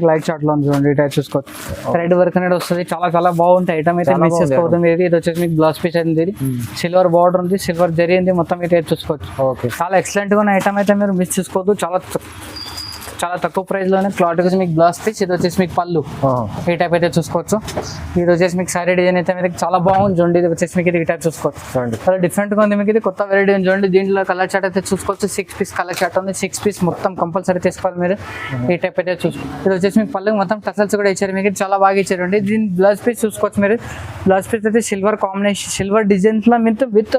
Light short లో చూడండి, type చూసుకోవచ్చు. థ్రెడ్ వర్క్ అనేది వస్తుంది, చాలా చాలా బాగుంటాయి. ఐటమ్ అయితే మిస్ చేసుకోవద్దు. ఇది వచ్చేసి మీకు బ్లౌజ్ పీస్ అయింది, సిల్వర్ బార్డర్ ఉంది, సిల్వర్ జరిగింది, మొత్తం అయితే చూసుకోవచ్చు. చాలా ఎక్సలెంట్ గా ఉన్న ఐటమ్ అయితే మీరు మిస్ చేసుకోవద్దు. చాలా తక్కువ ప్రైస్ లోనే క్లాత్ వచ్చి మీకు బ్లౌజ్ పీస్, ఇది వచ్చేసి మీకు పళ్ళు ఈ టైప్ అయితే చూసుకోవచ్చు. ఇది వచ్చేసి మీకు సారీ డిజైన్ అయితే మీకు చాలా బాగుంది చూడండి. ఇది వచ్చేసి మీకు ఇది టైప్ చూసుకోవచ్చు, చాలా డిఫరెంట్ గా ఉంది. మీకు ఇది కొత్త వెరైటీ ఉంది చూడండి. దీంట్లో కలర్ చార్ట్ అయితే చూసుకోవచ్చు. 6 పీస్ కలర్ చార్ట్ ఉంది. 6 పీస్ మొత్తం కంపల్సరీ తీసుకోవాలి మీరు. ఈ టైప్ అయితే చూసుకోవచ్చు. ఇది వచ్చేసి మీకు పళ్ళు మొత్తం టసల్స్ కూడా ఇచ్చారు, మీకు చాలా బాగా ఇచ్చారండి. దీని బ్లౌజ్ పీస్ చూసుకోవచ్చు మీరు. బ్లౌజ్ పీస్ అయితే సిల్వర్ కాంబినేషన్, సిల్వర్ డిజైన్స్ లో విత్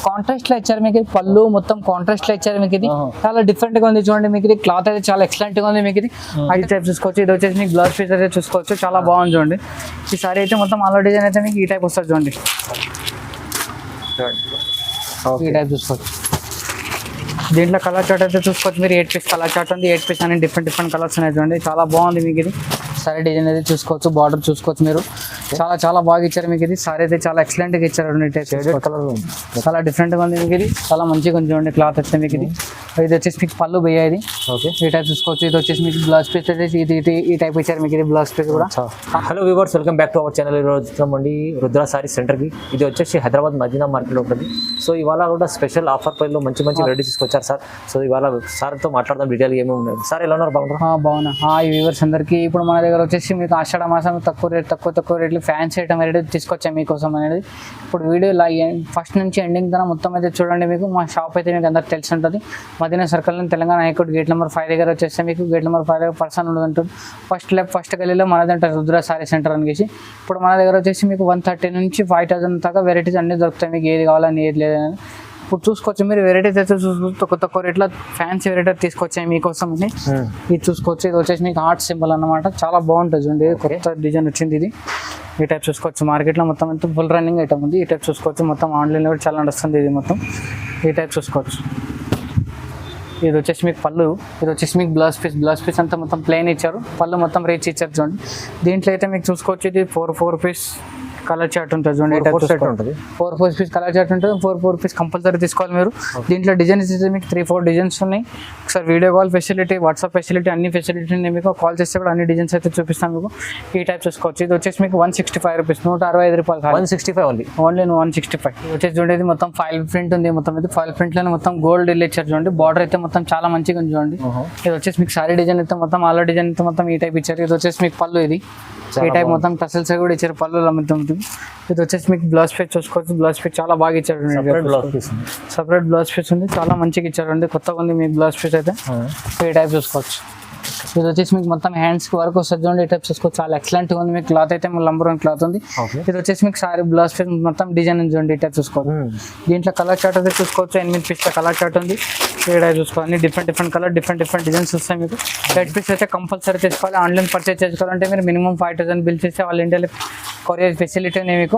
కాంట్రాస్ట్ లో ఇచ్చారు. మీకు పళ్ళు మొత్తం కాంట్రాస్ట్ లో ఇచ్చారు. మీకు ఇది చాలా డిఫరెంట్ గా ఉంది చూడండి. మీకు ఇది క్లాత్ అయితే చాలా ఎక్సలెంట్ గా ఉంది. మీకు ఇది ఐటీ టైప్ చూసుకోవచ్చు. ఇది వచ్చేసి మీకు బ్లౌజ్ పీస్ అయితే చూసుకోవచ్చు, చాలా బాగుంది చూడండి. ఈ సారీ అయితే మొత్తం ఆల్ డిజైన్ అయితే మీకు ఈ టైప్ వస్తుంది చూడండి. ఈ టైప్ చూసుకోవచ్చు. దీంట్లో కలర్ చార్ట్ అయితే చూసుకోవచ్చు మీరు. 8 పీస్ కలర్ చార్ట్ ఉంది. 8 పీస్ అని డిఫరెంట్ కలర్స్ ఉన్నాయి చూడండి, చాలా బాగుంది. మీకు ఇది సారీ డిజైన్ అయితే చూసుకోవచ్చు, బార్డర్ చూసుకోవచ్చు మీరు. చాలా బాగా ఇచ్చారు. మీకు ఇది సారీ అయితే చాలా ఎక్సలెంట్ గా ఇచ్చారు. చాలా డిఫరెంట్ గా ఉంది. మీకు ఇది చాలా మంచిగా ఉంది చూడండి క్లాత్ అయితే. మీకు ఇది వచ్చేసి మీకు పళ్ళు భయ్య ఇది. ఈ టైప్ చూసుకోవచ్చు. ఇది వచ్చేసి మీకు బ్లౌజ్ పీస్ అయితే ఈ టైప్ ఇచ్చారు. మీకు ఇది బ్లౌజ్ పీస్ కూడా. Hello viewers, welcome back to our channel. ఈరోజు అండి రుద్ర సారీ సెంటర్ కి. ఇది వచ్చేసి హైదరాబాద్ మదీనా మార్కెట్ లో ఉంటుంది. సో ఇవాళ కూడా స్పెషల్ ఆఫర్ ప్రైస్ లో మంచి వెరైటీస్ తీసుకొచ్చారు సార్. సో ఇవాళ సార్ తో మాట్లాడదాం డీటెయిల్ ఏమేమి ఉన్నాయి. సార్ ఎలా ఉన్నారు? బాగున్నా. ఈ వ్యూవర్స్ అందరికి ఇప్పుడు మన దగ్గర వచ్చేసి మీకు ఆషాఢ మాసం తక్కువ రేట్లు ఫ్యాన్సీ ఐటమ్ వెరైటీ తీసుకొచ్చాం మీకోసం అనేది. ఇప్పుడు వీడియో ఫస్ట్ నుంచి ఎండింగ్ దాకా మొత్తం అయితే చూడండి. మీకు మా షాప్ అయితే మీకు అందరికి తెలిసి ఉంటుంది. Madina circle Telangana high court gate number 5 దగ్గర వచ్చేస్తే మీకు గేట్ నెంబర్ 5 దగ్గర పర్సన్ ఉంటుంది. ఫస్ట్ గల్లీలో మనది ఉంటుంది రుద్ర సారీ సెంటర్ అనేసి. ఇప్పుడు మన దగ్గర వచ్చేసి మీకు 130 నుంచి 5000 దాకా వెరైటీస్ అన్ని దొరుకుతాయి. మీకు ఏది కావాలని ఏది లేదని ఇప్పుడు చూసుకోవచ్చు మీరు. వెరైటీస్ అయితే చూసుకోవచ్చు, తక్కువ రేట్లో ఫ్యాన్సీ వెరైటీ తీసుకొచ్చాయి మీకోసం. ఇది చూసుకోవచ్చు. ఇది వచ్చేసి మీకు హార్ట్ సింబల్ అన్నమాట, చాలా బాగుంటుంది చూడండి. కొత్త డిజైన్ వచ్చింది ఇది. ఈ టైప్ చూసుకోవచ్చు. మార్కెట్లో మొత్తం అంతా ఫుల్ రన్నింగ్ ఐటమ్ ఉంది. ఈ టైప్ చూసుకోవచ్చు. మొత్తం ఆన్లైన్లో కూడా చాలా నడుస్తుంది ఇది మొత్తం. ఈ టైప్ చూసుకోవచ్చు. ఇది వచ్చేసి మీకు పళ్ళు. ఇది వచ్చేసి మీకు బ్లౌజ్ పీస్ అంతా మొత్తం ప్లెయిన్ ఇచ్చారు. పళ్ళు మొత్తం రీచ్ ఇచ్చారు చూడండి. దీంట్లో అయితే మీకు చూసుకోవచ్చు. ఇది 4 పీస్ కలర్ చార్ట్ ఉంటుంది చూడండి. 4 పీస్ కలర్ చార్ట్ ఉంటుంది. 4 పీస్ కంపల్సరీ తీసుకోవాలి మీరు. దీంట్లో డిజైన్స్ అయితే మీకు 3-4 డిజైన్స్ ఉన్నాయి. ఒకసారి video call facility, WhatsApp facility, అన్ని ఫెసిలిటీ ఉన్నాయి. మీకు కాల్ చేస్తే కూడా అన్ని డిజైన్స్ అయితే చూపిస్తాను మీకు. ఈ టైప్ చూసుకోవచ్చు. ఇది వచ్చేసి మీకు 165 రూపీస్, 165 రూపాయలు. 165 ఓన్లీ 165. వచ్చేసి చూడండి. ఇది మొత్తం ఫైల్ ప్రింట్ ఉంది. మొత్తం ఇది ఫైల్ ప్రింట్ లోనే మొత్తం గోల్డ్ ఇచ్చారు చూడండి. బార్డర్ అయితే మొత్తం చాలా మంచిగా ఉంది చూడండి. ఇది వచ్చేసి మీకు సారీ డిజైన్ అయితే మొత్తం ఆల్ డిజైన్ అయితే మొత్తం ఈ టైప్ ఇచ్చారు. ఇది వచ్చేసి మీకు పళ్ళు. ఇది ఈ టైప్ మొత్తం టసల్స్ కూడా ఇచ్చారు పళ్ళు మొత్తం. ఇది వచ్చేసి మీకు బ్లౌజ్ పీస్ చూసుకోవచ్చు. బ్లౌజ్ పీస్ చాలా బాగా ఇచ్చారు. సపరేట్ బ్లౌజ్ పీస్ ఉంది, చాలా మంచిగా ఇచ్చారు. కొత్తగా ఉంది మీ బ్లౌజ్ పీస్ అయితే. ఈ టైప్ చూసుకోవచ్చు. ఇది వచ్చేసి మీకు మొత్తం హ్యాండ్స్ కి వర్క్ వస్తుంది చూడండి. ఈ టైప్ చూసుకోవచ్చు. చాలా ఎక్సలెంట్ గా ఉంది. మీకు క్లాత్ అయితే నంబర్ 1 క్లాత్ ఉంది. ఇది వచ్చేసి మీకు సారీ బ్లౌజ్ పీస్ మొత్తం డిజైన్ ఉంది చూడండి. ఈ టైప్ చూసుకోవచ్చు. దీంట్లో కలర్ చార్ట్ అయితే చూసుకోవచ్చు. 8 పీస్ల కలర్ చార్ట్ ఉంది. ఈ టైప్ చూసుకోవాలి. అన్ని డిఫరెంట్ కలర్, డిఫరెంట్ డిజైన్స్ వస్తాయి మీకు. 8 పీస్ అయితే కంపల్సరీ తీసుకోవాలి. ఆన్లైన్ పర్చేస్ చేసుకోవాలంటే మీరు మినిమం 5000 బిల్ చేస్తే వాళ్ళ ఇండియాలో కొరియర్ ఫెసిలిటీ ఉంది మీకు.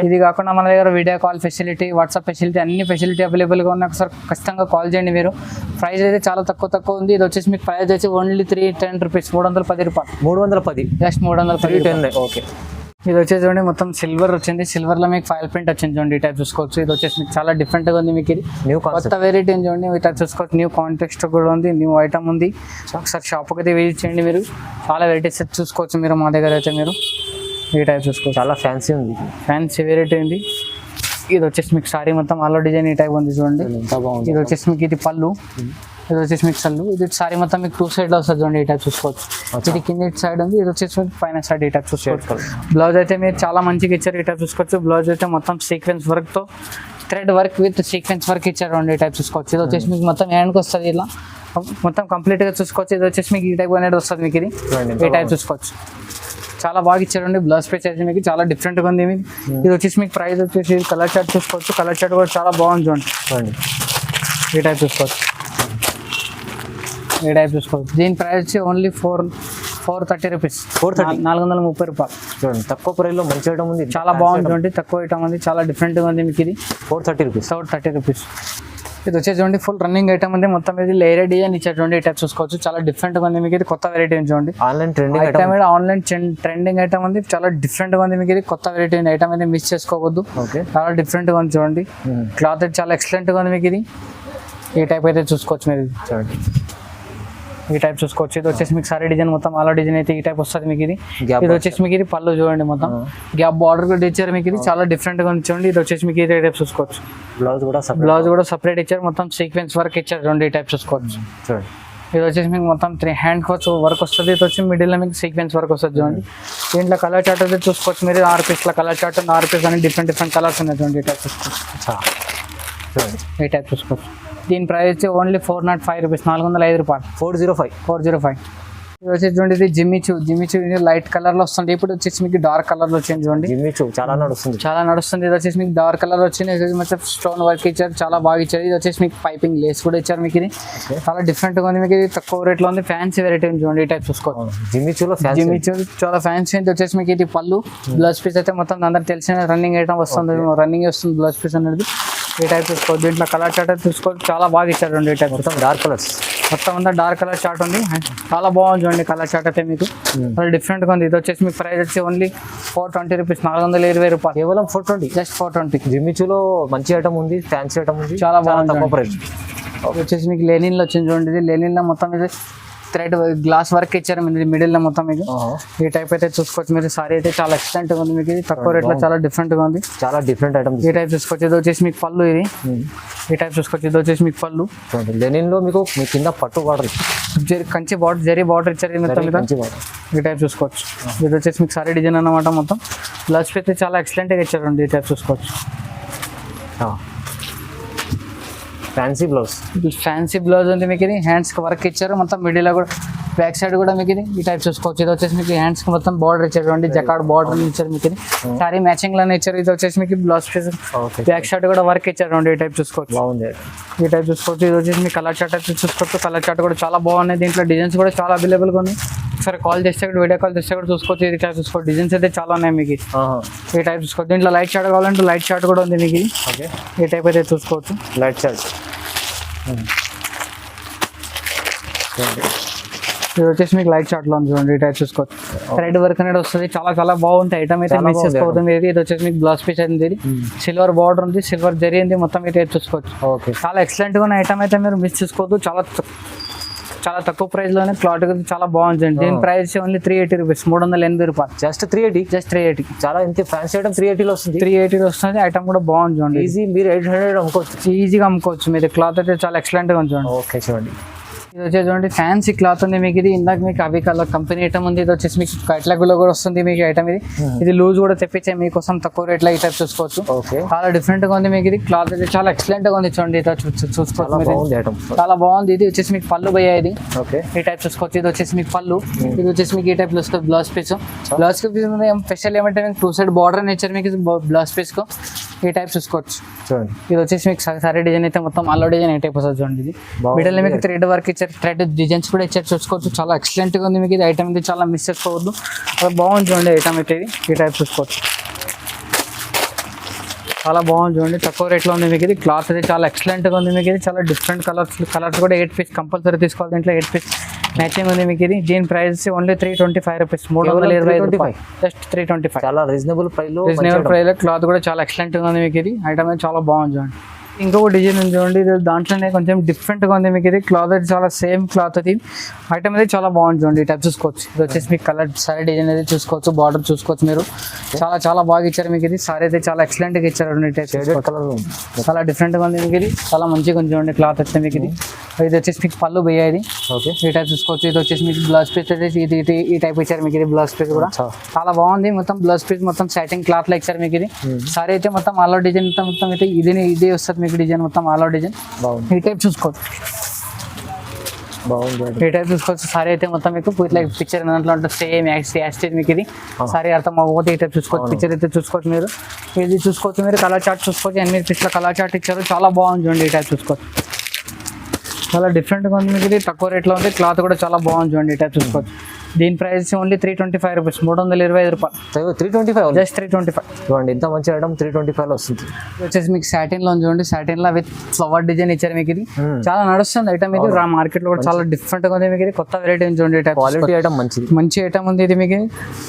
ఇది కాకుండా మన దగ్గర video call facility, WhatsApp facility, అన్ని ఫెసిలిటీ అవైలబుల్ గా ఉన్నాయి. ఒకసారి ఖచ్చితంగా కాల్ చేయండి మీరు. ప్రైస్ అయితే చాలా తక్కువ ఉంది. ఇది వచ్చేసి మీకు ప్రైస్ వచ్చి ఓన్లీ 310 రూపీస్, 310 రూపాయలు. 310 జస్ట్ 310. ఓకే. ఇది వచ్చేసి చూడండి మొత్తం సిల్వర్ వచ్చింది. సిల్వర్ లో మీకు ఫైల్ ప్రింట్ వచ్చింది చూడండి. ఈ టైప్ చూసుకోవచ్చు. ఇది వచ్చేసి మీకు చాలా డిఫరెంట్ గా ఉంది. మీకు ఇది న్యూ కొత్త వెరైటీ ఉంది చూడండి. ఈ టైప్ చూసుకోవచ్చు. న్యూ కాంటెక్స్ట్ కూడా ఉంది, న్యూ ఐటమ్ ఉంది. ఒకసారి షాప్కి అయితే విజిట్ చేయండి మీరు. చాలా వెరైటీస్ చూసుకోవచ్చు మీరు మా దగ్గర అయితే. మీరు ఈ టైప్ చూసుకోవచ్చు. చాలా ఫ్యాన్సీ ఉంది, ఫ్యాన్సీ వెరైటీ ఉంది. ఇది వచ్చేసి మీకు సారీ మొత్తం ఆల్ డిజైన్ ఈ టైప్ ఉంది చూడండి. ఇది వచ్చేసి మీకు ఇది పళ్ళు. ఇది వచ్చేసి మీకు సల్లు. ఇది సారీ మొత్తం మీకు 2 సైడ్ లో వస్తుంది చూడండి. ఈ టైప్ చూసుకోవచ్చు. ఇది కింద సైడ్ ఉంది. ఇది వచ్చేసి పైన సైడ్ ఈ టైప్ చూసుకోవచ్చు. బ్లౌజ్ అయితే మీరు చాలా మంచిగా ఇచ్చారు. ఈ టైప్ చూసుకోవచ్చు. బ్లౌజ్ అయితే మొత్తం సీక్వెన్స్ వర్క్ తో thread work with sequence work ఇచ్చారు ఈ టైప్ చూసుకోవచ్చు. ఇది వచ్చేసి మీకు మొత్తం హ్యాండ్కి వస్తుంది. ఇలా మొత్తం కంప్లీట్ గా చూసుకోవచ్చు. ఇది వచ్చేసి మీకు ఈ టైప్ అనేది వస్తుంది మీకు. ఇది ఈ టైప్ చూసుకోవచ్చు. చాలా బాగా ఇచ్చారండి. బ్లౌజ్ పీస్ అయితే మీకు చాలా డిఫరెంట్ గా ఉంది. ఇది వచ్చేసి మీకు ప్రైస్ వచ్చేసి కలర్ చార్ట్ చూసుకోవచ్చు. కలర్ చార్ట్ కూడా చాలా బాగుంది చూడండి. ఈ టైప్ చూసుకోవచ్చు. ఈ టైప్ చూసుకోవచ్చు. దీని ప్రైస్ వచ్చి ఓన్లీ 430 రూపీస్, 430 రూపాయలు. చూడండి తక్కువ ప్రైస్ లో మంచి ఐటమ్ ఉంది. చాలా బాగుంది చూడండి. తక్కువ ఐటమ్ ఉంది, చాలా డిఫరెంట్ గా ఉంది మీకు. ఇది 430 రూపీస్. 430 రూపీస్. ఇది వచ్చేసి చూడండి ఫుల్ రన్నింగ్ ఐటమ్ ఉంది. మొత్తం ఇది లేయర్ డిజైన్ ఇచ్చారు చూడండి. ఈ టైప్ చూసుకోవచ్చు. చాలా డిఫరెంట్ గా ఉంది మీకు. ఇది కొత్త వెరైటీ ఉంది చూడండి. Online trending item, online trending item ఉంది. చాలా డిఫరెంట్ గా ఉంది మీకు. ఇది కొత్త వెరైటీ ఉంది. ఐటమ్ అయితే మిస్ చేసుకోవద్దు. చాలా డిఫరెంట్ గా ఉంది చూడండి. క్లాత్ అయితే చాలా ఎక్సలెంట్ గా ఉంది మీకు. ఇది ఈ టైప్ అయితే చూసుకోవచ్చు మీరు. చూడండి ఈ టైప్ చూసుకోవచ్చు. ఇది వచ్చేసి మీకు సారీ డిజైన్ మొత్తం ఆల్ డిజైన్ అయితే ఈ టైప్ వస్తుంది మీకు. ఇది వచ్చేసి మీకు ఇది పళ్ళు చూడండి మొత్తం గ్యాప్ బార్డర్ కూడా ఇచ్చారు మీకు. ఇది చాలా డిఫరెంట్ గా చూడండి. ఇది వచ్చేసి మీకు ఈ టైప్ చూసుకోవచ్చు. బ్లౌజ్ కూడా సపరేట్ ఇచ్చారు, మొత్తం సీక్వెన్స్ వర్క్ ఇచ్చారు. రెండు ఈ టైప్ చూసుకోవచ్చు చూడండి. ఇది వచ్చేసి మీకు మొత్తం 3 హ్యాండ్ కోచ్ వర్క్ వస్తుంది. ఇది వచ్చి మిడిల్ లో మీకు సీక్వెన్స్ వర్క్ వస్తుంది చూడండి. దీంట్లో కలర్ చార్ట్ అయితే చూసుకోవచ్చు మీరు. 6 పీస్ల కలర్ చార్ట్, 6 పీస్ అని డిఫరెంట్ కలర్స్ ఉన్నాయి చూడండి. ఈ టైప్ చూసుకోవచ్చు. ఈ టైప్ చూసుకోవచ్చు. దీని ప్రైస్ వచ్చి ఓన్లీ 405 రూపీస్, 405 రూపాయలు. 405. ఇది వచ్చేసి చూడండి. ఇది జిమ్మిచూ లైట్ కలర్ లో వస్తుంది. ఇప్పుడు వచ్చేసి మీకు డార్క్ కలర్ లో వచ్చింది చూడండి. చాలా నడుస్తుంది. ఇది వచ్చేసి మీకు డార్క్ కలర్ వచ్చింది. మొత్తం స్టోన్ వర్క్ ఇచ్చారు, చాలా బాగా ఇచ్చారు. ఇది వచ్చేసి మీకు పైపింగ్ లేస్ కూడా ఇచ్చారు మీకు. ఇది చాలా డిఫరెంట్ గా ఉంది మీకు. ఇది తక్కువ రేట్ లో ఉంది. ఫ్యాన్సీ వెరైటీ ఉంది చూడండి. ఈ టైప్ చూసుకోవచ్చు. జిమ్మిచూ చాలా ఫ్యాన్సీ. ఇది వచ్చేసి మీకు ఇది పళ్ళు. బ్లౌజ్ పీస్ అయితే మొత్తం అందరికి తెలిసిన రన్నింగ్ ఐటమ్ వస్తుంది. రన్నింగ్ వస్తుంది బ్లౌజ్ పీస్ అనేది. ఈ టైప్ చూసుకోవచ్చు. దీంట్లో కలర్ చార్ట్ అయితే చూసుకోవచ్చు. చాలా బాగా ఇచ్చారు ఈ టైప్. మొత్తం డార్క్ అంతా డార్క్ కలర్ చార్ట్ ఉంది. చాలా బాగుంది చూడండి కలర్ చార్ట్ అయితే మీకు. చాలా డిఫరెంట్ గా ఉంది. ఇది వచ్చేసి మీకు ప్రైస్ వచ్చి ఓన్లీ 420 రూపీస్, 420 రూపాయలు. కేవలం 420, జస్ట్ 420. జిమ్మిచూలో మంచి ఐటమ్ ఉంది, ఫ్యాన్సీ ఐటమ్ ఉంది, చాలా బాగుంది. తక్కువ ప్రైస్. ఇది వచ్చేసి మీకు లెనిన్ లో వచ్చింది చూడండి. ఇది లెనిన్ లో మొత్తం ఇది థ్రెడ్ గ్లాస్ వర్క్ ఇచ్చారు మిడిల్ లో మొత్తం మీకు. ఈ టైప్ అయితే చూసుకోవచ్చు మీరు. సారీ అయితే చాలా ఎక్సలెంట్ గా ఉంది మీకు. ఇది తక్కువ రేట్ లో చాలా డిఫరెంట్ గా ఉంది. చాలా డిఫరెంట్ ఐటమ్. ఈ టైప్ చూసుకోవచ్చు. ఇది వచ్చేసి మీకు పళ్ళు. ఇది ఈ టైప్ చూసుకోవచ్చు. ఇది వచ్చేసి మీకు పళ్ళు. లెనిన్ లో మీకు మీ కింద పట్టు border, Kanchi border, zari border ఇచ్చారు మొత్తం మీద. ఈ టైప్ చూసుకోవచ్చు. ఇది వచ్చేసి మీకు సారీ డిజైన్ అన్నమాట మొత్తం. బ్లౌజ్ అయితే చాలా ఎక్సలెంట్ గా ఇచ్చారు. ఈ టైప్ చూసుకోవచ్చు. ఫ్యాన్సీ బ్లౌజ్ ఉంది మీకు. ఇది హ్యాండ్స్ కి వర్క్ ఇచ్చారు మొత్తం. మిడిల్ లో కూడా బ్యాక్ సైడ్ కూడా మీకు ఇది ఈ టైప్ చూసుకోవచ్చు. ఇది వచ్చేసి మీకు హ్యాండ్స్ కి మొత్తం బార్డర్ ఇచ్చారు. జకార్డ్ బార్డర్ ఇచ్చారు మీకు. ఇది సారీ మ్యాచింగ్ లోనే ఇచ్చారు. ఇది వచ్చేసి మీకు బ్లౌజ్ పీస్ బ్యాక్ సైడ్ కూడా వర్క్ ఇచ్చారు. ఈ టైప్ చూసుకోవచ్చు. బాగుంది. ఈ టైప్ చూసుకోవచ్చు. ఇది వచ్చేసి మీ కలర్ చార్ట్ అయితే చూసుకోవచ్చు. కలర్ చార్ట్ కూడా చాలా బాగున్నాయి. దీంట్లో డిజైన్స్ కూడా చాలా అవైలబుల్ గా ఉన్నాయి. ఒకసారి కాల్ చేస్తే కూడా, వీడియో కాల్ చేస్తే కూడా చూసుకోవచ్చు. ఇది టైప్ చూసుకోవచ్చు. డిజైన్స్ అయితే చాలా ఉన్నాయి మీకు. ఈ టైప్ చూసుకోవచ్చు. దీంట్లో లైట్ చార్ట్ కావాలంటే లైట్ చార్ట్ కూడా ఉంది మీకు. ఈ టైప్ అయితే చూసుకోవచ్చు. Light chart. ఇది వచ్చేసి మీకు లైట్ చార్ట్ లో ఉంది చూడండి. ఈ టైప్ చూసుకోవచ్చు. థ్రెడ్ వర్క్ అనేది వస్తుంది. చాలా బాగుంటాయి ఐటమ్ అయితే. మిస్ చేసుకోవద్దు. ఇది వచ్చేసి మీకు బ్లౌజ్ పీస్ అయింది. సిల్వర్ బార్డర్ ఉంది, సిల్వర్ జరీ ఉంది మొత్తం. ఈ టైప్ చూసుకోవచ్చు. చాలా ఎక్సలెంట్ గా ఉన్న ఐటమ్ అయితే మీరు మిస్ చేసుకోవద్దు. చాలా తక్కువ ప్రైస్ లోనే క్లాత్ చాలా బాగుంది. దీని ప్రైస్ ఓన్లీ 380 రూపీస్, 380 రూపాయలు. జస్ట్ 380. చాలా ఇంత ఫ్యాన్సీ ఐటమ్ 380 లో వస్తుంది. 380 వస్తుంది. ఐటమ్ కూడా బాగుంది చూడండి. ఈజీ, మీరు 800 అమ్ముకోవచ్చు. ఈజీగా అమ్ముకోవచ్చు. మీరు క్లాత్ అయితే చాలా ఎక్సలెంట్ గా ఉంది చూడండి. ఓకే చూడండి. ఇది వచ్చేసి చూడండి ఫ్యాన్సీ క్లాత్ ఉంది మీకు. ఇది ఇందాక మీకు అవి కలర్ కంపెనీ ఐటమ్ ఉంది. ఇది వచ్చేసి మీకు కట్లగులో కూడా వస్తుంది మీకు ఐటమ్. ఇది లూజ్ కూడా తెప్పించే మీకోసం తక్కువ రేట్ లో ఈ టైప్ చూసుకోవచ్చు. చాలా డిఫరెంట్ గా ఉంది మీకు. ఇది క్లాత్ అయితే చాలా ఎక్సలెంట్ గా ఉంది చూడండి. చూసుకోవచ్చు. చాలా బాగుంది. ఇది వచ్చేసి మీకు పళ్ళు పోయా. ఇది ఈ టైప్ చూసుకోవచ్చు. ఇది వచ్చేసి మీకు పళ్ళు. ఇది వచ్చేసి మీకు ఈ type blouse piece. Blouse piece special ఏమంటే మీకు 2 సైడ్ బార్డర్ అని ఇచ్చారు మీకు బ్లౌజ్ పీస్ కు. ఈ టైప్ చూసుకోవచ్చు చూడండి. ఇది వచ్చేసి మీకు సారీ డిజైన్ అయితే మొత్తం అల్లో డిజైన్ ఈ టైప్ వస్తుంది చూడండి. ఇది మిడిల్ లో మీకు థ్రెడ్ వర్క్ ఇచ్చారు. థ్రెడ్ డిజైన్స్ కూడా ఇచ్చారు చూసుకోవచ్చు. చాలా ఎక్సలెంట్ గా ఉంది మీకు. ఇది ఐటమ్ ఇది చాలా మిస్ చేసుకోవద్దు. చాలా బాగుంది చూడండి ఐటమ్ అయితే. ఇది ఈ టైప్ చూసుకోవచ్చు. చాలా బాగుంది చూడండి. తక్కువ రేట్లో ఉంది మీకు. ఇది క్లాత్ అయితే చాలా ఎక్సలెంట్ గా ఉంది మీకు. ఇది చాలా డిఫరెంట్ కలర్స్ కూడా 8 పీస్ కంపల్సరీ తీసుకోవాలి. దీంట్లో 8 పీస్ మ్యాచింగ్ ఉంది మీకు. ఇది దీని ప్రైస్ ఓన్లీ 325 రూపీస్, 325. జస్ట్ 325. చాలా రీజనబుల్ ప్రైస్ లో క్లాత్ కూడా చాలా ఎక్సలెంట్ గా ఉంది మీకు. ఇది ఐటమ్ అయితే చాలా బాగుంది చూడండి. ఇంకొక డిజైన్ ఉంది చూడండి. ఇది దాంట్లోనే కొంచెం డిఫరెంట్ గా ఉంది మీకు. ఇది క్లాత్ అయితే చాలా సేమ్ క్లాత్. అది ఐటమ్ అయితే చాలా బాగుంది చూడండి. ఈ టైప్ చూసుకోవచ్చు. ఇది వచ్చేసి మీకు కలర్ సారీ డిజైన్ అయితే చూసుకోవచ్చు. బార్డర్ చూసుకోవచ్చు మీరు. చాలా బాగా ఇచ్చారు మీకు. ఇది సారీ అయితే చాలా ఎక్సలెంట్ గా ఇచ్చారు. చాలా డిఫరెంట్ గా ఉంది మీకు. ఇది చాలా మంచిగా ఉంది చూడండి క్లాత్ అయితే మీకు. ఇది వచ్చేసి మీకు పళ్ళు పోయా. ఇది ఈ టైప్ చూసుకోవచ్చు. ఇది వచ్చేసి మీకు బ్లౌజ్ పీస్ అయితే ఈ టైప్ ఇచ్చారు మీకు. ఇది బ్లౌజ్ పీస్ కూడా చాలా బాగుంది. మొత్తం బ్లౌజ్ పీస్ మొత్తం సాటింగ్ క్లాత్ లో ఇచ్చారు మీకు. ఇది సారీ అయితే మొత్తం ఆల్ ఓవర్ డిజైన్ మొత్తం అయితే ఇది వస్తుంది మీకు. డిజైన్ మొత్తం ఆల్ ఓవర్ డిజైన్. ఈ టైప్ చూసుకోవచ్చు. ఈ టైప్ చూసుకోవచ్చు. సారీ అయితే మొత్తం మీకు ఇట్లా పిక్చర్ దాంట్లో ఉంటుంది. సేమ్ యాస్టేజ్ మీకు. ఇది సారీ అర్థం అవ్వకపోతే ఈ టైప్ చూసుకోవచ్చు. పిక్చర్ అయితే చూసుకోవచ్చు మీరు. ఇది చూసుకోవచ్చు మీరు. కలర్ చార్ట్ చూసుకోవచ్చు. 8 పీస్ల కలర్ చార్ట్ ఇచ్చారు. చాలా బాగుంది చూడండి. ఈ టైప్ చూసుకోవచ్చు. చాలా డిఫరెంట్గా ఉంది మీకు. ఇది తక్కువ రేట్లో ఉంది. క్లాత్ కూడా చాలా బాగుంది చూడండి. ఈ టైప్ చూసుకోవచ్చు. దీని ప్రైస్ ఓన్లీ 325 రూపీస్, 325 రూపాయలు, 325 జస్ట్ 325. చూడండి ఎంత మంచి ఐటమ్ 325 లో వస్తుంది. ఇది వచ్చేసి మీకు సాటిన్ లో చూడండి, సాటిన్ లో విత్ ఫ్లవర్ డిజైన్ ఇచ్చారు మీకు. ఇది చాలా నడుస్తుంది ఐటమ్, ఇది మార్కెట్ లో కూడా చాలా డిఫరెంట్ గా ఉంది మీకు. ఇది కొత్త వెరైటీ చూడండి, క్వాలిటీ ఐటమ్ మంచిది, మంచి ఐటమ్ ఉంది ఇది మీకు.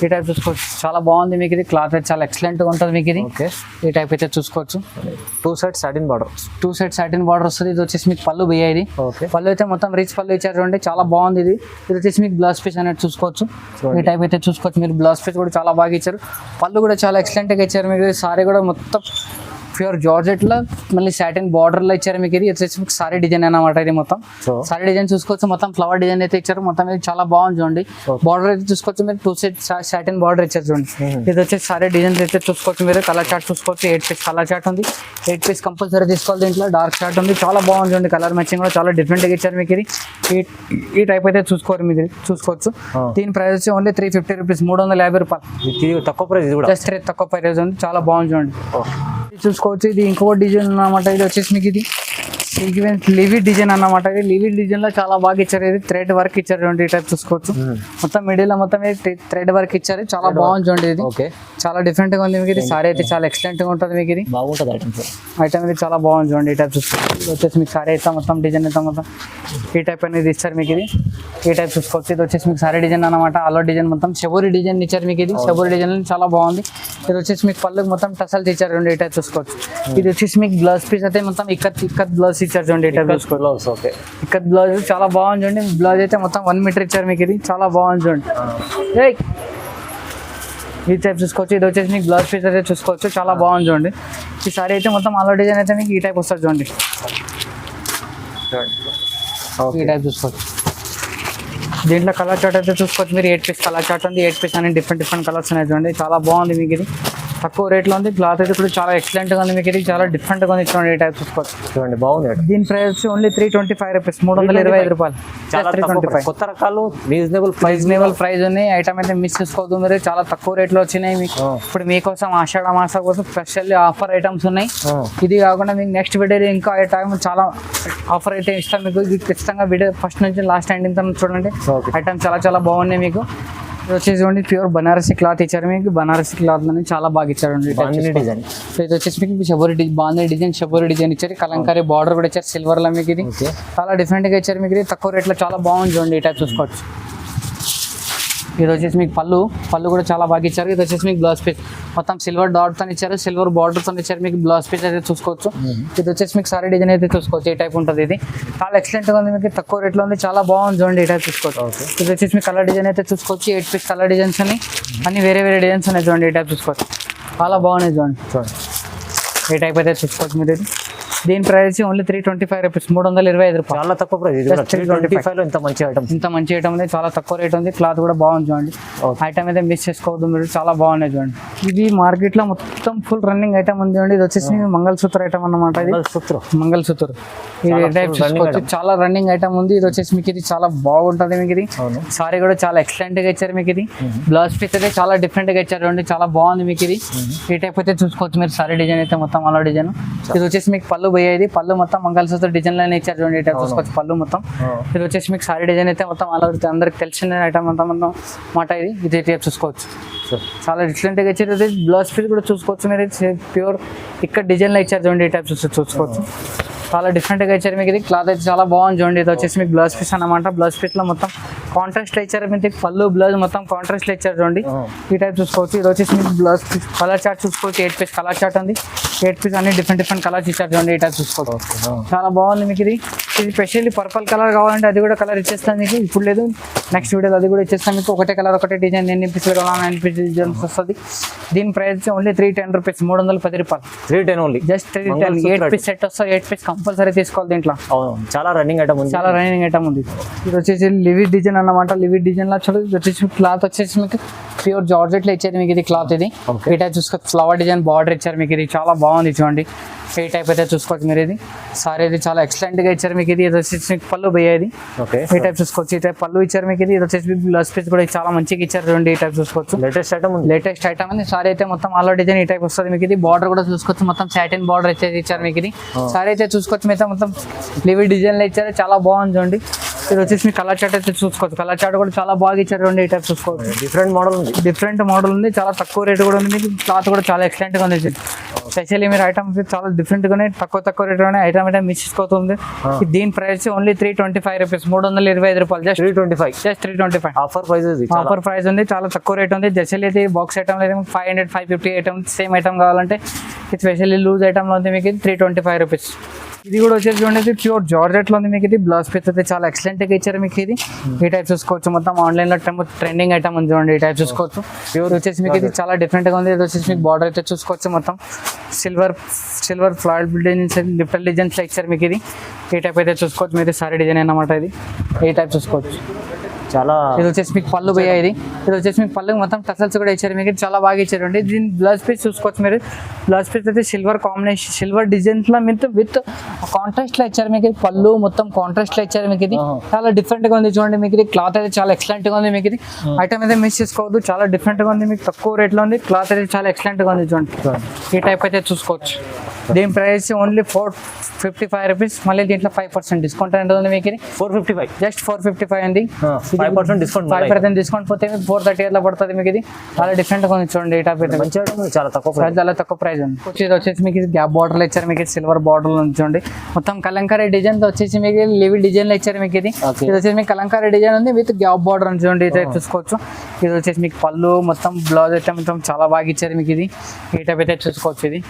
ఈ టైప్ చూసుకోవచ్చు, చాలా బాగుంది మీకు. ఇది క్లాత్ అయితే చాలా ఎక్సలెంట్ గా ఉంటుంది మీకు. ఇది ఓకే ఈ టైప్ అయితే చూసుకోవచ్చు. 2 side satin border, 2 side satin border వస్తుంది. ఇది వచ్చేసి మీకు పళ్ళు బియ్య. ఇది ఓకే పళ్ళు అయితే మొత్తం రిచ్ పళ్ళు ఇచ్చారు చూడండి, చాలా బాగుంది. ఇది ఇది వచ్చేసి మీకు బ్లౌజ్ పీస్ అనేది చూసుకోవచ్చు. ఈ టైప్ అయితే చూసుకోవచ్చు మీరు. బ్లౌజ్ పీస్ కూడా చాలా బాగా ఇచ్చారు, పళ్ళు కూడా చాలా ఎక్సలెంట్ గా ఇచ్చారు మీకు. సారీ కూడా మొత్తం ప్యూర్ జార్జెట్ లో మళ్ళీ సాటిన్ బార్డర్ లో ఇచ్చారు మీకు. ఇది వచ్చేసి మీకు సారీ డిజైన్ అన్నమాట. ఇది మొత్తం సారీ డిజైన్ చూసుకోవచ్చు, మొత్తం ఫ్లవర్ డిజైన్ అయితే ఇచ్చారు మొత్తం. ఇది చాలా బాగుంది చూడండి. బార్డర్ అయితే చూసుకోవచ్చు మీరు, 2 సైడ్ సాటిన్ బార్డర్ ఇచ్చారు చూడండి. ఇది వచ్చేసి సారీ డిజైన్ అయితే చూసుకోవచ్చు మీరు. కలర్ చార్ట్ చూసుకోవచ్చు, 8 పీస్ కలర్ చార్ట్ ఉంది. 8 పీస్ కంపల్సరీ తీసుకోవాలి. దీంట్లో డార్క్ చార్ట్ ఉంది, చాలా బాగుంది చూడండి. కలర్ మ్యాచింగ్ కూడా చాలా డిఫరెంట్ గా ఇచ్చారు మీకు. ఇది ఈ టైప్ అయితే చూసుకోరు మీరు, చూసుకోవచ్చు. దీని ప్రైస్ వచ్చి ఓన్లీ 350 రూపీస్, 350 రూపాయలు, తక్కువ ప్రైస్. జస్ట్ తక్కువ ప్రైస్ ఉంది, చాలా బాగుంది చూడండి. చూసుకోవచ్చు. ఇది ఇంకో డిజైన్ అన్నమాట. ఇది వచ్చేసి మీకు ఇది సీక్వెన్స్ లివీ డిజైన్ అన్నమాట. ఇది లివీ డిజైన్ లో చాలా బాగా ఇచ్చారు. ఇది థ్రెడ్ వర్క్ ఇచ్చారు చూడండి. ఈ టైప్ చూసుకోవచ్చు, మొత్తం మిడిల్ లో మొత్తం థ్రెడ్ వర్క్ ఇచ్చారు, చాలా బాగుంది చూడండి. ఇది చాలా డిఫరెంట్ గా ఉంది మీకు. ఇది సారీ అయితే చాలా ఎక్సలెంట్ గా ఉంటుంది మీకు. ఇది బాగుంటుంది ఐటమ్ ఇది చాలా బాగుంది చూడండి. ఈ టైప్ చూసుకోవచ్చు. ఇది వచ్చేసి మీకు సారీ అయితే మొత్తం డిజైన్ అయితే మొత్తం ఈ టైప్ అనేది ఇచ్చారు మీకు. ఇది ఈ టైప్ చూసుకోవచ్చు. ఇది వచ్చేసి మీకు సారీ డిజైన్ అన్నమాట. ఆలో డిజైన్ మొత్తం షబోరి డిజైన్ ఇచ్చారు మీకు. ఇది షబోరి డిజైన్ చాలా బాగుంది. ఇది వచ్చేసి మీకు పళ్ళుకి మొత్తం టసల్స్ ఇచ్చారు చూడండి. ఈ టైప్ చూసుకోవచ్చు. ఇది వచ్చేసి మీకు బ్లౌజ్ పీస్ అయితే మొత్తం ఇక్కత్ బ్లౌజ్ ఇచ్చారు చూడండి. ఈ టైప్ చూసుకోవచ్చు. ఓకే ఇక్కత్ బ్లౌజ్ చాలా బాగుంది చూడండి. బ్లౌజ్ అయితే మొత్తం 1 మీటర్ ఇచ్చారు మీకు. ఇది చాలా బాగుంది చూడండి. ఈ టైప్ చూసుకోవచ్చు. ఇది వచ్చేసి మీకు బ్లౌజ్ పీస్ అయితే చూసుకోవచ్చు, చాలా బాగుంది చూడండి. ఈ సారీ అయితే మొత్తం ఆలో డిజైన్ అయితే మీకు ఈ టైప్ వస్తుంది చూడండి. ఈ టైప్ చూసుకోవచ్చు. దీంట్లో కలర్ చార్ట్ అయితే చూసుకోవచ్చు మీరు. 8 పీస్ కలర్ చార్ట్ ఉంది. 8 పీస్ అని డిఫరెంట్ కలర్స్ ఉన్నాయి చూడండి, చాలా బాగుంది మీకు. ఇది తక్కువ రేట్లో ఉంది. క్లాత్ అయితే కూడా చాలా ఎక్సలెంట్ గా ఉంది మీకు. ఇది చాలా డిఫరెంట్ గా ఉంది చూడండి. ఈ టైప్ చూసుకోవచ్చు చూడండి, బాగుంది. దీని ప్రైస్ ఓన్లీ 325 రూపీస్, 325 రూపాయలు, చాలా 325. కొత్త రకాలు రీజనబుల్ ప్రైస్ ఉన్నాయి. ఐటమ్ అయితే మిస్ చేసుకోవద్దు మీరు, చాలా తక్కువ రేట్లో వచ్చినాయి మీకు. ఇప్పుడు మీకోసం ఆషాఢ మాసం కోసం స్పెషల్ ఆఫర్ ఐటమ్స్ ఉన్నాయి. ఇది కాకుండా మీకు నెక్స్ట్ వీడియో ఇంకా ఐటమ్ చాలా ఆఫర్ అయితే ఇస్తాం మీకు. ఇది ఖచ్చితంగా వీడియో ఫస్ట్ నుంచి లాస్ట్ ఎండింగ్ తన చూడండి. ఐటమ్ చాలా బాగున్నాయి మీకు. ఇది వచ్చేసి చూడండి ప్యూర్ బనారసి క్లాత్ ఇచ్చారు మీకు. బనారసి క్లాత్ అని చాలా బాగా ఇచ్చారు డిజైన్. సో ఇది వచ్చేసి మీకు బాగుంది డిజైన్, షబోరి డిజైన్ ఇచ్చారు. కలంకారీ బార్డర్ కూడా ఇచ్చారు సిల్వర్ లో మీకు. ఇది చాలా డిఫరెంట్ గా ఇచ్చారు మీకు. ఇది తక్కువ రేట్లో చాలా బాగుంది చూడండి. ఈ టైప్ చూసుకోవచ్చు. ఇది వచ్చేసి మీకు పళ్ళు కూడా చాలా బాగా ఇచ్చారు. ఇది వచ్చేసి మీకు బ్లౌజ్ పీస్ మొత్తం సిల్వర్ డాట్ తో ఇచ్చారు, సిల్వర్ బార్డర్ తో ఇచ్చారు మీకు. బ్లౌజ్ పీస్ అయితే చూసుకోవచ్చు. ఇది వచ్చేసి మీకు సారీ డిజైన్ అయితే చూసుకోవచ్చు. ఈ టైప్ ఉంటుంది. ఇది చాలా ఎక్సలెంట్ గా ఉంది మీకు, తక్కువ రేట్లో ఉంది, చాలా బాగుంది చూడండి. ఈ టైప్ చూసుకోవచ్చు. ఇది వచ్చేసి మీకు కలర్ డిజైన్ అయితే చూసుకోవచ్చు. 8 పీస్ కలర్ డిజైన్స్ అన్ని వేరే డిజైన్స్ ఉన్నాయి చూడండి. ఈ టైప్ చూసుకోవచ్చు, చాలా బాగున్నాయి చూడండి. ఈ టైప్ అయితే చూసుకోవచ్చు మీరు. దీని ప్రైస్ ఓన్లీ 325 రూపీస్, 325 రూపాయలు, చాలా తక్కువ ప్రైస్. 325 లో ఇంత మంచి ఐటమ్ ఉంది, చాలా తక్కువ రేట్ ఉంది. క్లాత్ కూడా బాగుంది చూడండి. ఐటమ్ అయితే మిస్ చేసుకోవద్దు మీరు, చాలా బాగున్నాయి చూడండి. ఇది మార్కెట్ లో మొత్తం ఫుల్ రన్నింగ్ ఐటమ్ ఉంది చూడండి. ఇది వచ్చేసి మంగళసూత్ర ఐటమ్ అన్నమాట. ఇది మంగళసూత్ర ఇది టైప్ చూసుకోవచ్చు, చాలా రన్నింగ్ ఐటమ్ ఉంది. ఇది వచ్చేసి మీకు ఇది చాలా బాగుంటుంది మీకు. ఇది సారీ కూడా చాలా ఎక్సలెంట్ గా ఇచ్చారు మీకు. ఇది బ్లౌజ్ పీస్ అయితే చాలా డిఫరెంట్ గా ఇచ్చారు చూడండి, చాలా బాగుంది మీకు. ఇది ఈ టైప్ అయితే చూసుకోవచ్చు మీరు. సారీ డిజైన్ అయితే మొత్తం అలా డిజైన్. ఇది వచ్చేసి మీకు పళ్ళు పోయేది, పళ్ళు మొత్తం మంగళసూత్ర డిజైన్ లోనే ఇచ్చారు చూడండి. ఈ టైప్ చూసుకోవచ్చు పళ్ళు మొత్తం. ఇది వచ్చేసి మీకు సారీ డిజైన్ అయితే మొత్తం అలా అందరికి తెలిసిన ఐటమ్ మొత్తం మాట. ఇది టైప్ చూసుకోవచ్చు, చాలా డిఫరెంట్ గా ఇచ్చారు. ఇది బ్లౌజ్ పీస్ కూడా చూసుకోవచ్చు మీరు. ప్యూర్ ఇక్కడ డిజైన్ లో ఇచ్చారు చూడండి. ఈ టైప్ చూసుకోవచ్చు, చాలా డిఫరెంట్ గా ఇచ్చారు మీకు. ఇది క్లాత్ అయితే చాలా బాగుంది చూడండి. ఇది వచ్చేసి మీకు బ్లౌజ్ పీస్ అన్నమాట. బ్లౌజ్ పీస్ లో మొత్తం కాంట్రాస్ట్ లో ఇచ్చారు మీకు. పళ్ళు బ్లౌజ్ మొత్తం కాంట్రాస్ట్ లో ఇచ్చారు చూడండి. ఈ టైప్ చూసుకోవచ్చు. ఇది వచ్చేసి మీకు బ్లౌజ్ పీస్ కలర్ చార్ట్ చూసుకోవచ్చు. 8 పీస్ కలర్ చార్ట్ ఉంది. 8 పీస్ అన్ని డిఫరెంట్ కలర్స్ ఇచ్చారు చూడండి. ఈ టైప్ చూసుకోవచ్చు, చాలా బాగుంది మీకు. ఇది స్పెషల్లీ పర్పుల్ కలర్ కావాలంటే అది కూడా కలర్ ఇచ్చేస్తాను మీకు. ఇప్పుడు లేదు, నెక్స్ట్ వీడియోలో అది కూడా ఇచ్చేస్తాను మీకు. ఒకటే కలర్ ఒకటే డిజైన్, ఎన్ని పీసులు కావాలని 9 పీస్ డిజైన్స్ వస్తుంది. దీని ప్రైస్ ఓన్లీ 310 రూపీస్, 310 రూపాయలు. 310 ఓన్లీ, జస్ట్ 310. 8 పీస్ సెట్ వస్తుంది. 8 పీస్ కంపల్సరీ తీసుకోవాలి దీంట్లో. చాలా రన్నింగ్ ఐటమ్ ఉంది, చాలా రన్నింగ్ ఐటమ్ ఉంది. ఇది వచ్చేసి లివిడ్ డిజైన్ అన్నమాట. లివిడ్ డిజైన్ లో చూడండి. ఇది వచ్చేసి క్లాత్ వచ్చేసి మీకు ప్యూర్ జార్జెట్ లో ఇచ్చారు మీకు. ఇది క్లాత్ ఇది ఈ టైప్ చూసుకోవచ్చు. ఫ్లవర్ డిజైన్ బార్డర్ ఇచ్చారు మీకు. ఇది చాలా బాగుంది చూడండి. ఈ టైప్ అయితే చూసుకోవచ్చు మీరు. ఇది సారీ ఇది చాలా ఎక్సలెంట్ గా ఇచ్చారు మీకు. ఇది వచ్చేసి మీకు పళ్ళు పోయేది. ఈ టైప్ చూసుకోవచ్చు. ఈ టైప్ పళ్ళు ఇచ్చారు మీకు. ఇది వచ్చేసి బ్లౌజ్ పీస్ కూడా చాలా మంచిగా ఇచ్చారు చూడండి. ఈ టైప్ చూసుకోవచ్చు. లేటెస్ట్ ఐటమ్ ఉంది. సారీ అయితే మొత్తం ఆల్ డిజైన్ ఈ టైప్ వస్తుంది మీకు. ఇది బార్డర్ కూడా చూసుకోవచ్చు. మొత్తం సాటిన్ బార్డర్ అయితే ఇచ్చారు మీకు. ఇది సారీ అయితే చూసుకోవచ్చు. మీద మొత్తం లివిడ్ డిజైన్ లో ఇచ్చారు, చాలా బాగుంది చూడండి. ఇది వచ్చేసి మీ కలర్ చార్ట్ అయితే చూసుకోవచ్చు. కలర్ చార్ట్ కూడా చాలా బాగా ఇచ్చారు. ఈ టైప్ చూసుకోవచ్చు. డిఫరెంట్ మోడల్ ఉంది. డిఫరెంట్ మోడల్ ఉంది. చాలా తక్కువ రేట్ కూడా ఉంది. మీకు క్లాత్ కూడా చాలా ఎక్సలెంట్ గా ఉంది. స్పెషల్లీ మీరు ఐటమ్స్ చాలా డిఫరెంట్ గానే తక్కువ రేట్ లోనే ఐటమ్ మిస్ చేసుకోతుంది. దీని ప్రైస్ ఓన్లీ 325 రూపీస్, 325 రూపాయలు. జస్ట్ 325 ఆఫర్ ప్రైస్ ఉంది. చాలా తక్కువ రేట్ ఉంది. స్పెషల్లీ అయితే బాక్స్ ఐటమ్ అయితే 500 550 ఐటమ్ సేమ్ ఐటమ్ కావాలంటే ఇది స్పెషల్లీ లూజ్ ఐటమ్ లో ఉంది. మీకు 325 రూపీస్. ఇది కూడా వచ్చేసి చూడండి ప్యూర్ జార్జెట్ లో ఉంది. మీకు ఇది బ్లౌజ్ పీస్ అయితే చాలా ఎక్సలెంట్ గా ఇచ్చారు. మీకు ఇది ఈ టైప్ చూసుకోవచ్చు. మొత్తం ఆన్లైన్ లో ట్రెండింగ్ ఐటమ్ ఉంది చూడండి. ఈ టైప్ చూసుకోవచ్చు. ప్యూర్ వచ్చేసి మీకు ఇది చాలా డిఫరెంట్ గా ఉంది. ఇది వచ్చేసి మీకు బార్డర్ అయితే చూసుకోవచ్చు. మొత్తం సిల్వర్ ఫ్లాయిడ్ డిఫరెంట్ డిజైన్స్ ఇచ్చారు. మీకు ఇది ఈ టైప్ అయితే చూసుకోవచ్చు. మీరు సారీ డిజైన్ అన్నమాట. ఇది ఈ టైప్ చూసుకోవచ్చు. చాలా ఇది వచ్చేసి మీకు పళ్ళు పోయా. ఇది వచ్చేసి మీకు పళ్ళు మొత్తం టసల్స్ కూడా ఇచ్చారు. మీకు చాలా బాగా ఇచ్చారండి. దీని బ్లౌజ్ పీస్ చూసుకోవచ్చు. మీరు బ్లౌజ్ పీస్ అయితే సిల్వర్ కాంబినేషన్, సిల్వర్ డిజైన్స్ లో విత్ కాంట్రాస్ట్ లో ఇచ్చారు. మీకు పళ్ళు మొత్తం కాంట్రాస్ట్ లో ఇచ్చారు. మీకు ఇది చాలా డిఫరెంట్ గా ఉంది చూడండి. మీకు ఇది క్లాత్ అయితే చాలా ఎక్సలెంట్ గా ఉంది. మీకు ఇది ఐటమ్ అయితే మిస్ చేసుకోవద్దు. చాలా డిఫరెంట్ గా ఉంది. మీకు తక్కువ రేట్ లో ఉంది. క్లాత్ అయితే చాలా ఎక్సలెంట్ గా ఉంది చూడండి. ఈ టైప్ అయితే చూసుకోవచ్చు. దీని ప్రైస్ ఓన్లీ 455 రూపీస్. మళ్ళీ దీంట్లో 5% డిస్కౌంట్ అనేది ఉంది. మీకు ఇది 455, జస్ట్ 455 అండి. 5% డిస్కౌంట్. 5% డిస్కౌంట్ పోతే 430 అట్లా పడుతుంది. మీకు ఇది చాలా డిఫరెంట్ గా ఉంది చూడండి. ఈ టాప్ అయితే మంచిగా చాలా తక్కువ ప్రైస్ ఉంది. ఇది వచ్చేసి మీకు గ్యాప్ బార్డర్ ఇచ్చారు. మీకు సిల్వర్ బార్డర్ చూడండి. మొత్తం కలంకారీ డిజైన్ వచ్చేసి మీకు లివి డిజైన్ లో ఇచ్చారు. మీకు ఇది వచ్చేసి మీకు కలంకారీ డిజైన్ ఉంది విత్ గ్యాప్ బార్డర్ అని చూడండి. ఇది చూసుకోవచ్చు. ఇది వచ్చేసి మీకు పళ్ళు మొత్తం బ్లౌజ్ అయితే మొత్తం చాలా బాగా ఇచ్చారు. మీకు ఇది ఈ టైప్ అయితే చూసుకోవచ్చు. ఇది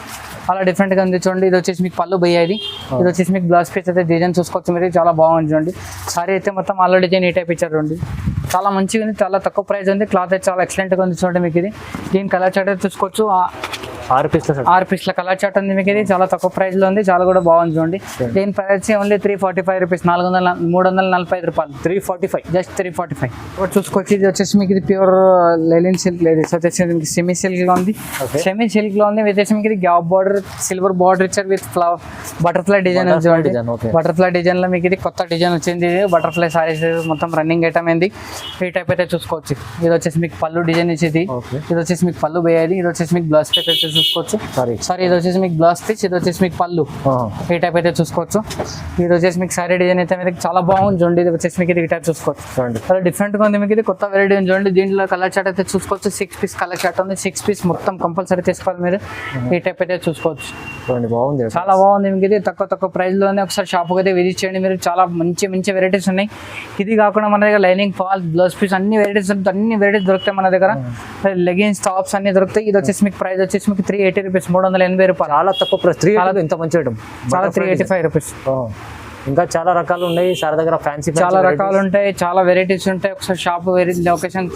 అలా డిఫరెంట్ గా ఉంది చూడండి. ఇది వచ్చేసి మీకు పళ్ళు బయ్యా. ఇది వచ్చేసి మీకు బ్లౌజ్ పీస్ అయితే డిజైన్ చూసుకోవచ్చు. మీరు చాలా బాగుంది చూడండి. సారీ అయితే మొత్తం ఆల్రెడీ డిజైన్ ఈ టైప్ ఇచ్చారు చూడండి. చాలా మంచిగా ఉంది. చాలా తక్కువ ప్రైస్ ఉంది. క్లాత్ అయితే చాలా ఎక్సలెంట్ గా ఉంది చూడండి. మీకు ఇది దీని కలర్ చార్ట్ అయితే చూసుకోవచ్చు. 6 పీస్ల కలర్ చార్ట్ ఉంది. మీకు ఇది చాలా తక్కువ ప్రైస్ లో ఉంది. చాలా కూడా బాగుంది చూడండి. దీని ప్రైస్ ఓన్లీ 345 రూపీస్, 345 రూపాయలు. 345, జస్ట్ 345. ఇప్పుడు చూసుకోవచ్చు. ఇది వచ్చేసి మీకు ఇది ప్యూర్ లెలిన్ సిల్క్. ఇది వచ్చేసి మీకు సెమీ సిల్క్ లో ఉంది. సెమీ సిల్క్ లో ఉంది. వచ్చేసి మీకు ఇది గ్యాప్ బార్డర్, సిల్వర్ బార్డర్ ఇచ్చారు విత్ ఫ్లవర్ బటర్ఫ్లై డిజైన్ చూడండి. బటర్ఫ్లై డిజైన్ లో మీకు ఇది కొత్త డిజైన్ వచ్చింది. బటర్ఫ్లై సారీస్ మొత్తం రన్నింగ్ ఐటమ్ ఏంది. ఈ టైప్ అయితే చూసుకోవచ్చు. ఇది వచ్చేసి మీకు పళ్ళు డిజైన్ ఇచ్చేది. ఇది వచ్చేసి మీకు పళ్ళు వేయాలి. ఇది వచ్చేసి మీకు బ్లౌజ్ పీస్ అయితే చూసుకోవచ్చు. సారీ ఇది వచ్చేసి మీకు బ్లౌజ్ పీస్. ఇది వచ్చేసి మీకు పళ్ళు. ఈ టైప్ అయితే చూసుకోవచ్చు. ఇది వచ్చేసి మీకు సారీ డిజైన్ అయితే మీకు చాలా బాగుంది చూడండి. ఇది వచ్చేసి మీకు ఇది ఈ టైప్ చూసుకోవచ్చు. చాలా డిఫరెంట్ గా ఉంది. మీకు ఇది కొత్త వెరైటీ చూడండి. దీంట్లో కలర్ చార్ట్ అయితే చూసుకోవచ్చు. 6 పీస్ కలర్ చార్ట్ ఉంది. 6 పీస్ మొత్తం కంపల్సరీ తీసుకోవాలి మీరు. ఈ టైప్ అయితే చూసుకోవచ్చు. బాగుంది. చాలా బాగుంది. మీకు ఇది తక్కువ ప్రైస్ లోనే ఒకసారి షాప్ అయితే విజిట్ చేయండి. మీరు చాలా మంచి వెరైటీస్ ఉన్నాయి. ఇది కాకుండా మన దగ్గర లైనింగ్ ఫాల్, బ్లౌజ్ పీస్ అన్ని వెరైటీస్ దొరుకుతాయి మన దగ్గర. లెగిన్స్, టాప్స్ అన్ని దొరుకుతాయి. ఇది వచ్చేసి మీకు ప్రైస్ వచ్చేసి మీకు 380 రూపీస్, 380 రూపాయలు. చాలా తక్కువ ప్రైస్. ఇంత మంచి ఐటమ్. చాలా 385 రూపీస్. ఇంకా చాలా రకాలు ఉన్నాయి సార్ దగ్గర. ఫ్యాన్సీ చాలా రకాలు ఉంటాయి. చాలా వెరైటీస్ ఉంటాయి. ఒకసారి షాప్ లొకేషన్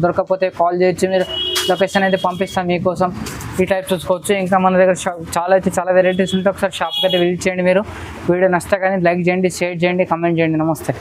దొరకకపోతే కాల్ చేయొచ్చు. మీరు లొకేషన్ అయితే పంపిస్తాం మీకోసం. ఈ టైప్ చూసుకోవచ్చు. ఇంకా మన దగ్గర చాలా వెరైటీస్ ఉంటాయి. ఒకసారి షాప్కి అయితే విజిట్ చేయండి. మీరు వీడియో నచ్చితే కానీ లైక్ చేయండి, షేర్ చేయండి, కమెంట్ చేయండి. నమస్తే.